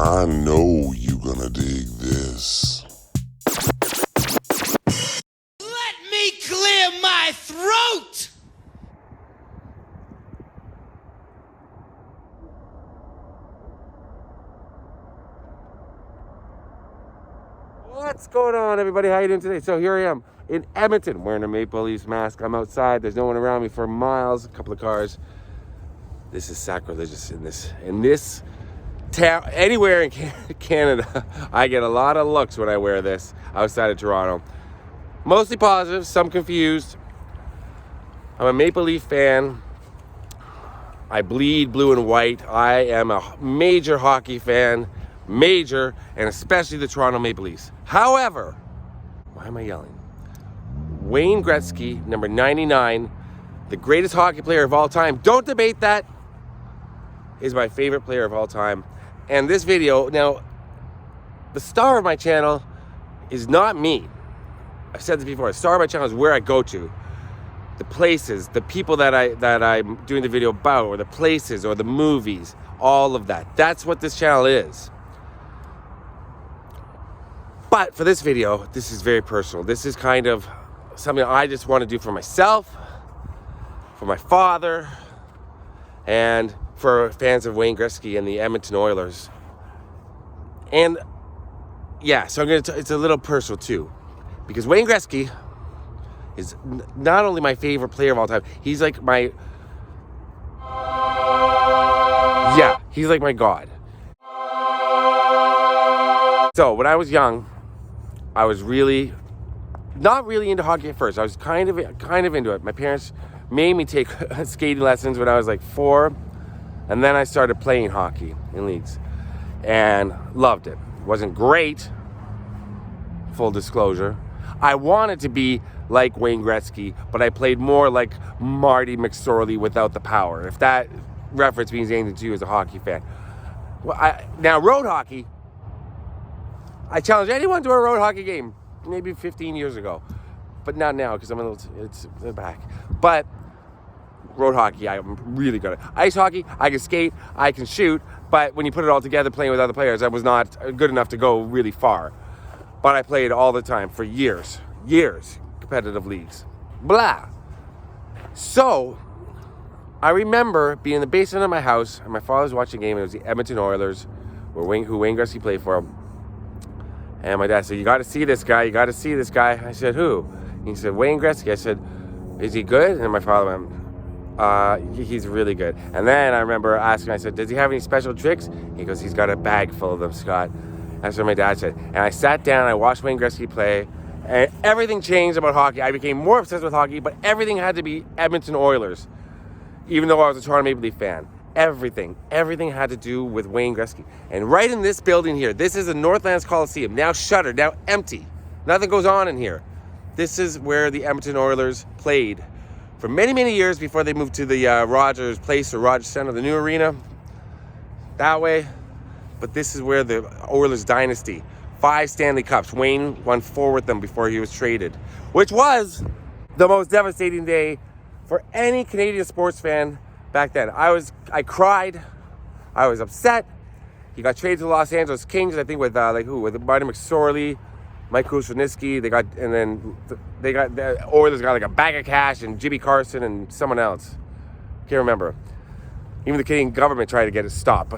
I know you gonna dig this. Let me clear my throat! What's going on, everybody? How you doing today? So here I am in Edmonton wearing a Maple Leafs mask. I'm outside. There's no one around me for miles. A couple of cars. This is sacrilegious in this town. Anywhere in Canada, I get a lot of looks when I wear this outside of Toronto. Mostly positive, some confused. I'm a Maple Leaf fan. I bleed blue and white. I am a major hockey fan. Major, and especially the Toronto Maple Leafs. However, why am I yelling? Wayne Gretzky, number 99, the greatest hockey player of all time. Don't debate that. Is my favorite player of all time. And this video, now, the star of my channel is not me. I've said this before. The star of my channel is where I go to. The places, the people that I'm doing the video about, or the places, or the movies, all of that. That's what this channel is. But for this video, this is very personal. This is kind of something I just want to do for myself, for my father, and for fans of Wayne Gretzky and the Edmonton Oilers. And yeah, so it's a little personal too, because Wayne Gretzky is not only my favorite player of all time, he's like my god. So when I was young, I was not really into hockey at first. I was kind of into it. My parents made me take skating lessons when I was like 4, and then I started playing hockey in leagues and loved it. Wasn't great, full disclosure. I wanted to be like Wayne Gretzky, but I played more like Marty McSorley without the power, if that reference means anything to you as a hockey fan. Well, now road hockey, I challenge anyone to a road hockey game, maybe 15 years ago, but not now because it's back. But road hockey, I'm really good at. Ice hockey, I can skate, I can shoot, but when you put it all together playing with other players, I was not good enough to go really far. But I played all the time for years, competitive leagues, blah. So I remember being in the basement of my house, and my father was watching a game, and it was the Edmonton Oilers, who Wayne Gretzky played for. And my dad said, you got to see this guy. I said, who? He said, Wayne Gretzky. I said, is he good? And my father went, he's really good. And then I remember asking, I said, does he have any special tricks? He goes, he's got a bag full of them, Scott. That's what my dad said. And I sat down, I watched Wayne Gretzky play, and everything changed about hockey. I became more obsessed with hockey, but everything had to be Edmonton Oilers, even though I was a Toronto Maple Leaf fan. Everything had to do with Wayne Gretzky. And right in this building here, this is the Northlands Coliseum, now shuttered, now empty. Nothing goes on in here. This is where the Edmonton Oilers played for many, many years before they moved to the Rogers Place or Rogers Center, the new arena, that way. But this is where the Oilers dynasty, 5 Stanley Cups. Wayne won 4 with them before he was traded, which was the most devastating day for any Canadian sports fan back then. I cried. I was upset. He got traded to the Los Angeles Kings, I think, with with Marty McSorley, Mike Krushelnyski. The Oilers got like a bag of cash and Jimmy Carson and someone else. Can't remember. Even the Canadian government tried to get it stopped,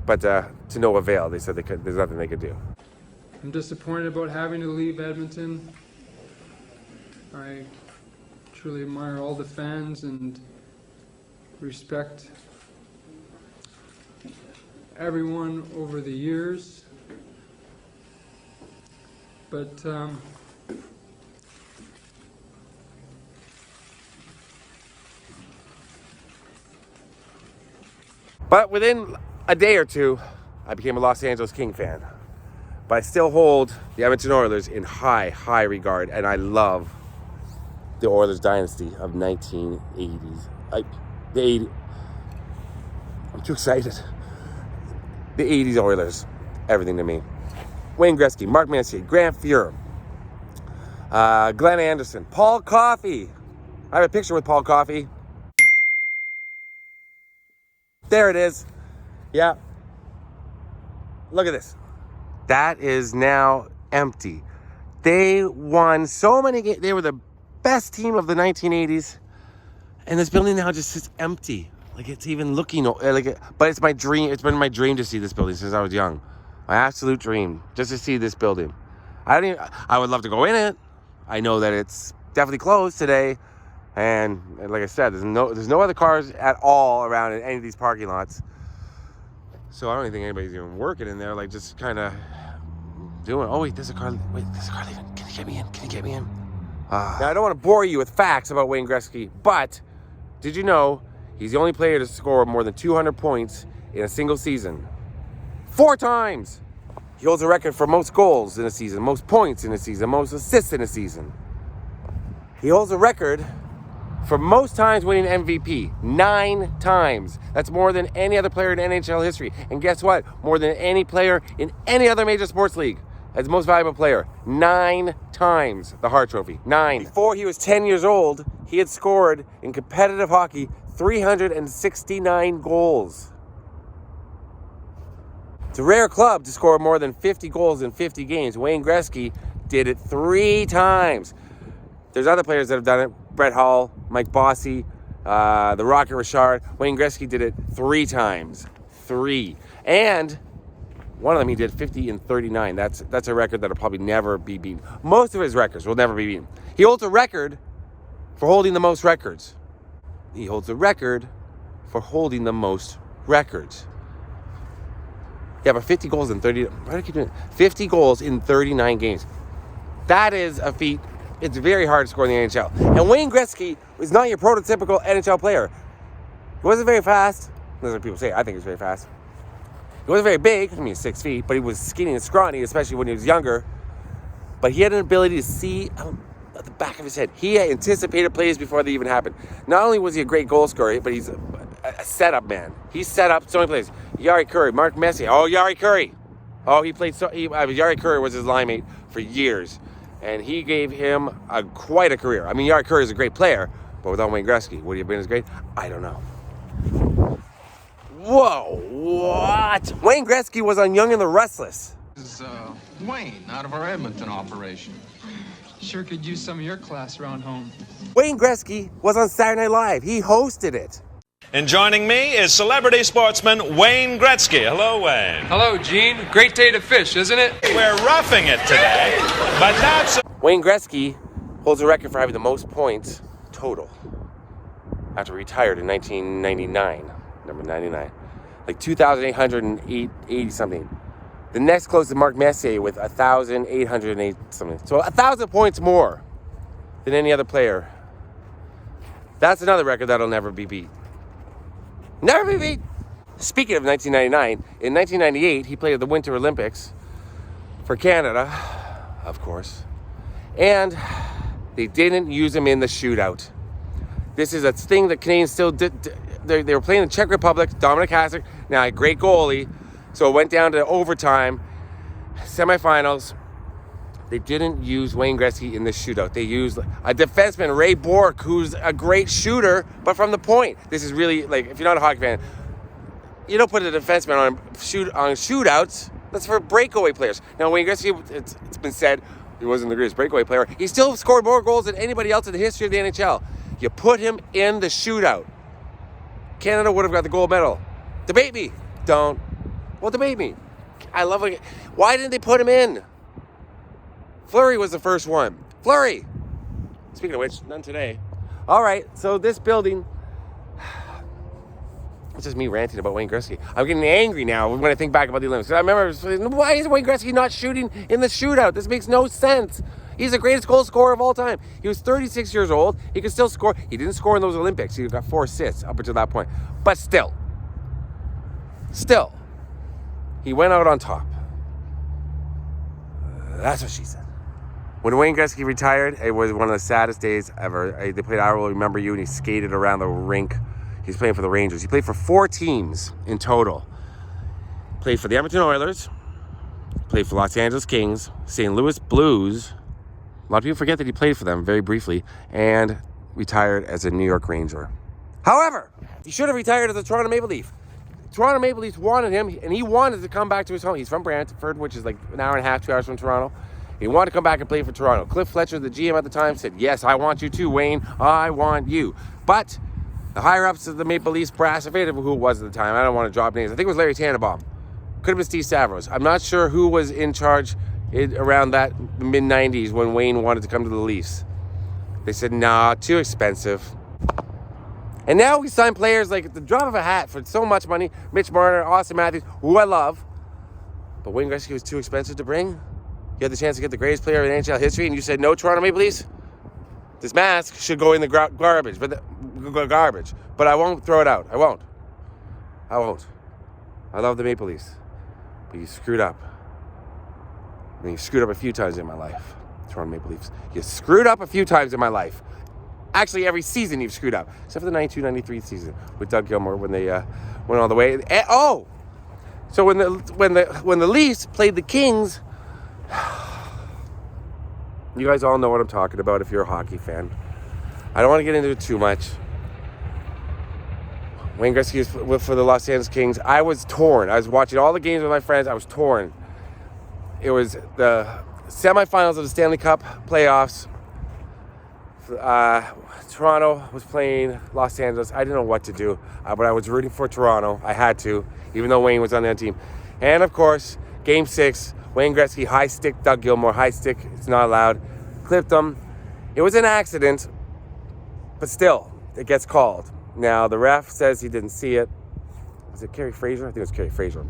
but to no avail. They said there's nothing they could do. I'm disappointed about having to leave Edmonton. I truly admire all the fans and respect everyone over the years, but within a day or two, I became a Los Angeles King fan. But I still hold the Edmonton Oilers in high regard, and I love the Oilers dynasty of 1980s. I'm too excited. The 80s Oilers, everything to me. Wayne Gretzky, Mark Messier, Grant Fuhr, Glenn Anderson, Paul Coffey. I have a picture with Paul Coffey. There it is. Yeah. Look at this. That is now empty. They won so many games. They were the best team of the 1980s. And this building now just sits empty. Like it's even looking but it's my dream. It's been my dream to see this building since I was young. My absolute dream, just to see this building. I would love to go in it. I know that it's definitely closed today. And like I said, there's no other cars at all around in any of these parking lots. So I don't even think anybody's even working in there, like just kind of doing, oh wait, there's a car leaving. Can you get me in? Can you get me in? Now I don't want to bore you with facts about Wayne Gretzky, but did you know he's the only player to score more than 200 points in a single season? 4 times! He holds a record for most goals in a season, most points in a season, most assists in a season. He holds a record for most times winning MVP, 9 times. That's more than any other player in NHL history. And guess what? More than any player in any other major sports league. As most valuable player, 9 times the Hart Trophy, 9. Before he was 10 years old, he had scored in competitive hockey 369 goals. It's a rare club to score more than 50 goals in 50 games. Wayne Gretzky did it 3 times. There's other players that have done it. Brett Hull, Mike Bossy, the Rocket Richard. Wayne Gretzky did it 3 times. 3. And one of them he did 50 and 39. That's a record that'll probably never be beaten. Most of his records will never be beaten. He holds a record for holding the most records. He holds a record for holding the most records. Yeah, but 50 goals in 30. Why do I keep doing it? 50 goals in 39 games. That is a feat. It's very hard to score in the NHL. And Wayne Gretzky was not your prototypical NHL player. He wasn't very fast. That's what people say. I think he was very fast. He wasn't very big. I mean, 6 feet. But he was skinny and scrawny, especially when he was younger. But he had an ability to see at the back of his head. He anticipated plays before they even happened. Not only was he a great goal scorer, but he's a setup man. He set up so many plays. Jari Kurri, Mark Messier. Oh, Jari Kurri. Oh, he played Jari Kurri was his line mate for years. And he gave him quite a career. I mean, Jari Kurri is a great player, but without Wayne Gretzky, would he have been as great? I don't know. Whoa, what? Wayne Gretzky was on Young and the Restless. This is Wayne out of our Edmonton operation. Sure could use some of your class around home. Wayne Gretzky was on Saturday Night Live. He hosted it. And joining me is celebrity sportsman Wayne Gretzky. Hello, Wayne. Hello, Gene. Great day to fish, isn't it? We're roughing it today, but that's... Wayne Gretzky holds a record for having the most points total after he retired in 1999, number 99. Like 2,880 something. The next closest is Mark Messier with 1,808 something. So 1,000 points more than any other player. That's another record that'll never be beat. Never be beat. Speaking of 1999, in 1998, he played at the Winter Olympics for Canada, of course. And they didn't use him in the shootout. This is a thing that Canadians still did. They were playing the Czech Republic, Dominik Hasek, now a great goalie. So it went down to overtime, semifinals. They didn't use Wayne Gretzky in the shootout. They used a defenseman, Ray Bourque, who's a great shooter, but from the point. This is really, like, if you're not a hockey fan, you don't put a defenseman on shootouts. That's for breakaway players. Now, Wayne Gretzky, it's been said, he wasn't the greatest breakaway player. He still scored more goals than anybody else in the history of the NHL. You put him in the shootout. Canada would have got the gold medal. Debate me. Don't. Well, debate me. I love it. Why didn't they put him in? Fleury was the first one. Fleury! Speaking of which, none today. All right, so this building... It's just me ranting about Wayne Gretzky. I'm getting angry now when I think back about the Olympics. I remember, why is Wayne Gretzky not shooting in the shootout? This makes no sense. He's the greatest goal scorer of all time. He was 36 years old. He could still score. He didn't score in those Olympics. He got 4 assists up until that point. But still, he went out on top. That's what she said. When Wayne Gretzky retired, it was one of the saddest days ever. They played I Will Remember You, and he skated around the rink. He's playing for the Rangers. He played for 4 teams in total. Played for the Edmonton Oilers. Played for Los Angeles Kings, St. Louis Blues. A lot of people forget that he played for them very briefly, and retired as a New York Ranger. However, he should have retired as a Toronto Maple Leaf. Toronto Maple Leafs wanted him, and he wanted to come back to his home. He's from Brantford, which is like an hour and a half, 2 hours from Toronto. He wanted to come back and play for Toronto. Cliff Fletcher, the GM at the time, said, yes, I want you too, Wayne. I want you. But the higher-ups of the Maple Leafs brass, I forget who it was at the time. I don't want to drop names. I think it was Larry Tannenbaum. Could have been Steve Stavros. I'm not sure who was in charge around that mid-90s when Wayne wanted to come to the Leafs. They said, nah, too expensive. And now we sign players like at the drop of a hat for so much money. Mitch Marner, Austin Matthews, who I love. But Wayne Gretzky was too expensive to bring. You had the chance to get the greatest player in NHL history, and you said, no, Toronto Maple Leafs. This mask should go in the garbage. But I won't throw it out. I won't. I love the Maple Leafs. But you screwed up. I mean, you screwed up a few times in my life, Toronto Maple Leafs. You screwed up a few times in my life. Actually, every season you've screwed up, except for the 92-93 season with Doug Gilmour when they went all the way. So when the Leafs played the Kings, you guys all know what I'm talking about if you're a hockey fan. I don't want to get into it too much. Wayne Gretzky was for the Los Angeles Kings. I was torn. I was watching all the games with my friends. I was torn. It was the semifinals of the Stanley Cup playoffs. Toronto was playing Los Angeles. I didn't know what to do, but I was rooting for Toronto. I had to, even though Wayne was on that team. And of course, Game 6, Wayne Gretzky high stick Doug Gilmour. High stick, it's not allowed. Clipped him. It was an accident, but still, it gets called. Now, the ref says he didn't see it. Was it Kerry Fraser? I think it was Kerry Fraser.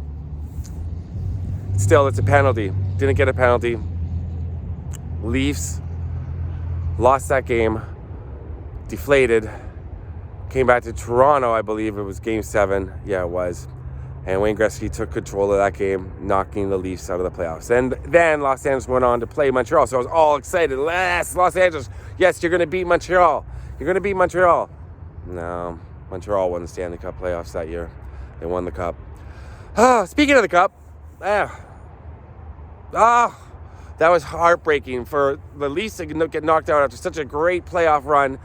Still, it's a penalty. Didn't get a penalty. Leafs lost that game. Deflated. Came back to Toronto, I believe it was Game 7. Yeah, it was. And Wayne Gretzky took control of that game, knocking the Leafs out of the playoffs. And then Los Angeles went on to play Montreal. So I was all excited. Yes, Los Angeles. Yes, you're going to beat Montreal. You're going to beat Montreal. No, Montreal won the Stanley Cup playoffs that year. They won the Cup. Speaking of the Cup, that was heartbreaking for the Leafs to get knocked out after such a great playoff run.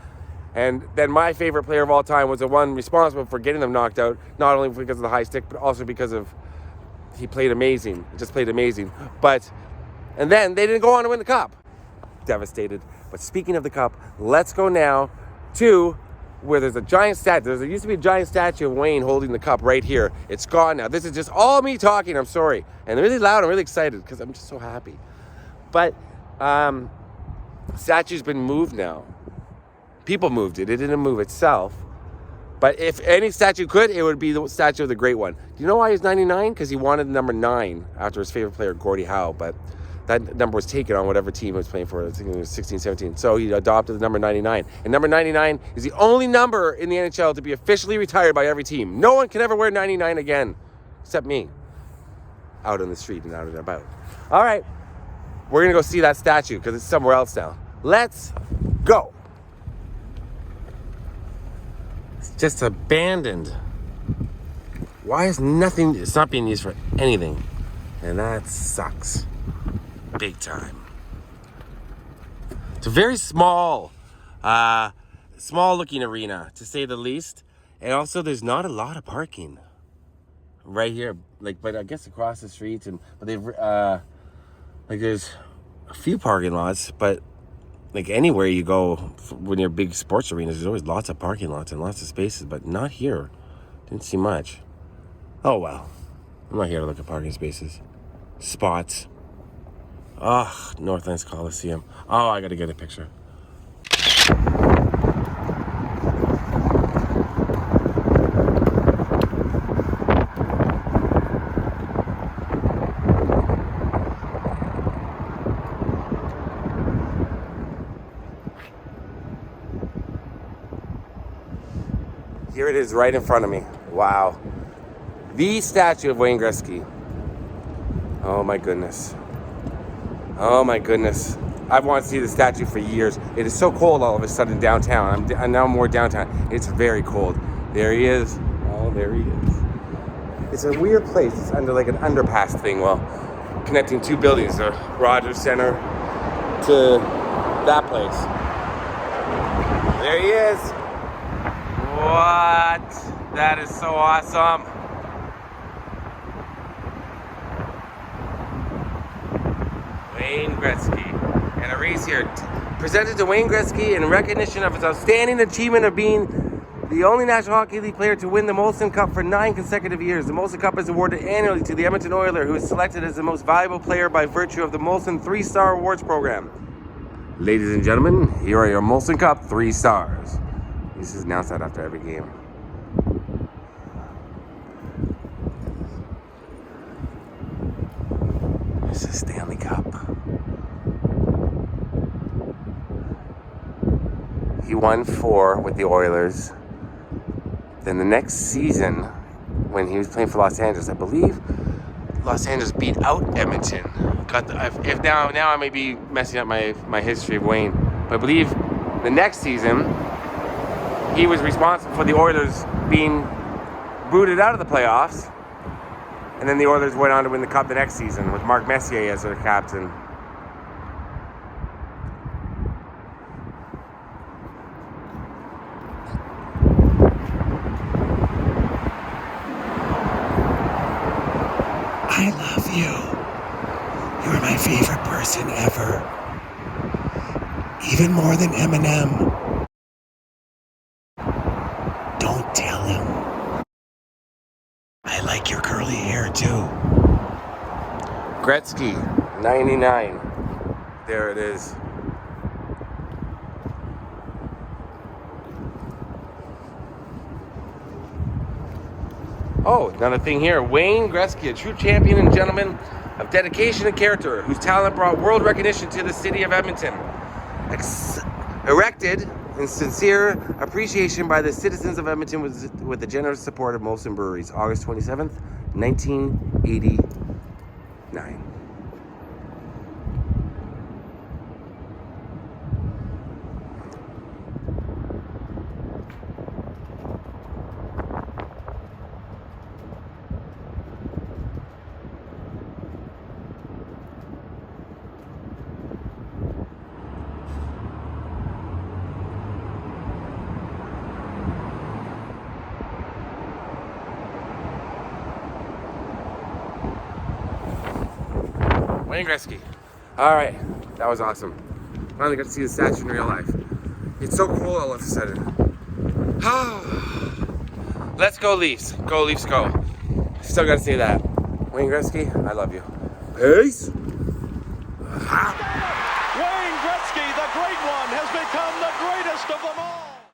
And then my favorite player of all time was the one responsible for getting them knocked out, not only because of the high stick, but also because of he played amazing. He just played amazing. And then they didn't go on to win the Cup. Devastated. But speaking of the Cup, let's go now to where there's a giant statue. There used to be a giant statue of Wayne holding the cup right here. It's gone now. This is just all me talking. I'm sorry. And really loud. I'm really excited because I'm just so happy. But statue's been moved now. People moved it. It didn't move itself. But if any statue could, it would be the statue of the Great One. Do you know why he's 99? Because he wanted number 9 after his favorite player, Gordie Howe. But that number was taken on whatever team he was playing for. I think it was 16, 17. So he adopted the number 99. And number 99 is the only number in the NHL to be officially retired by every team. No one can ever wear 99 again, except me. Out on the street and out and about. All right. We're going to go see that statue because it's somewhere else now. Let's go. It's just abandoned. Why is nothing, it's not being used for anything. And that sucks. Big time. It's a very small looking arena, to say the least. And also there's not a lot of parking right here. But I guess across the street but they've there's a few parking lots, but anywhere you go when you're big sports arenas, there's always lots of parking lots and lots of spaces, but not here. Didn't see much. Oh well. I'm not here to look at parking spaces. Spots. Northlands Coliseum. Oh, I gotta get a picture. Here it is right in front of me. Wow. The statue of Wayne Gretzky. Oh my goodness. Oh my goodness. I've wanted to see the statue for years. It is so cold all of a sudden downtown. I'm now more downtown. It's very cold. There he is. Oh, there he is. It's a weird place. It's under an underpass thing. Well, connecting two buildings, the Rogers Center to that place. There he is. What? That is so awesome. Wayne Gretzky. And a race here presented to Wayne Gretzky in recognition of his outstanding achievement of being the only National Hockey League player to win the Molson Cup for 9 consecutive years. The Molson Cup is awarded annually to the Edmonton Oiler, who is selected as the most valuable player by virtue of the Molson 3-Star Awards program. Ladies and gentlemen, here are your Molson Cup 3 stars. This is announced that after every game. This is Stanley Cup. He won 4 with the Oilers. Then the next season, when he was playing for Los Angeles, I believe Los Angeles beat out Edmonton. If now I may be messing up my history of Wayne, but I believe the next season he was responsible for the Oilers being booted out of the playoffs, and then the Oilers went on to win the Cup the next season with Mark Messier as their captain. I love you. You're my favorite person ever. Even more than Eminem. Don't tell him. I like your curly hair too. Gretzky, 99. There it is. Oh, another thing here. Wayne Gretzky, a true champion and gentleman of dedication and character, whose talent brought world recognition to the city of Edmonton. Erected in sincere appreciation by the citizens of Edmonton with the generous support of Molson Breweries, August 27th, 1989. Wayne Gretzky. All right, that was awesome. Finally got to see the statue in real life. It's so cool all of a sudden. Let's go Leafs. Go Leafs, go. Still got to say that. Wayne Gretzky, I love you. Peace. Wayne Gretzky, the great one, has become the greatest of them all.